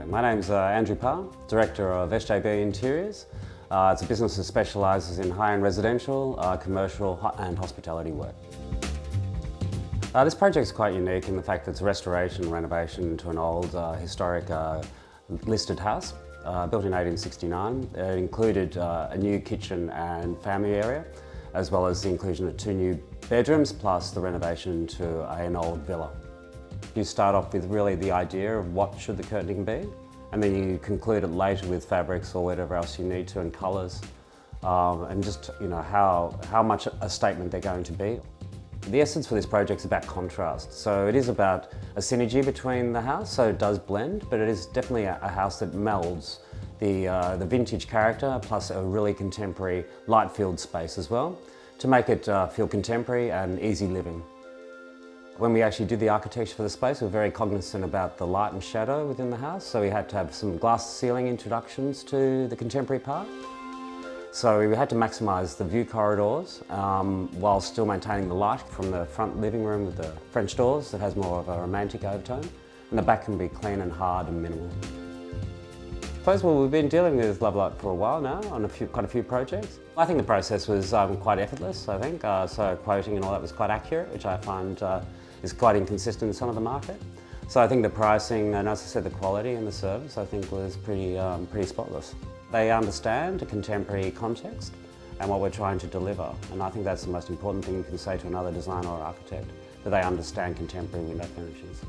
My name's Andrew Parr, Director of SJB Interiors. It's a business that specialises in high-end residential, commercial and hospitality work. This project is quite unique in the fact that it's a restoration and renovation to an old historic listed house built in 1869. It included a new kitchen and family area, as well as the inclusion of 2 new bedrooms plus the renovation to an old villa. You start off with really the idea of what should the curtaining be, and then you conclude it later with fabrics or whatever else you need to, and colours, and just how much a statement they're going to be. The essence for this project is about contrast, so it is about a synergy between the house, so it does blend, but it is definitely a house that melds the vintage character plus a really contemporary light-filled space as well, to make it feel contemporary and easy living. When we actually did the architecture for the space, we were very cognizant about the light and shadow within the house, so we had to have some glass ceiling introductions to the contemporary part. So we had to maximise the view corridors while still maintaining the light from the front living room with the French doors that has more of a romantic overtone, and the back can be clean and hard and minimal. We've been dealing with Lovelight for a while now on quite a few projects. I think the process was quite effortless, I think, so quoting and all that was quite accurate, which I find is quite inconsistent in some of the market. So I think the pricing and, as I said, the quality and the service I think was pretty spotless. They understand a contemporary context and what we're trying to deliver, and I think that's the most important thing you can say to another designer or architect, that they understand contemporary window finishes.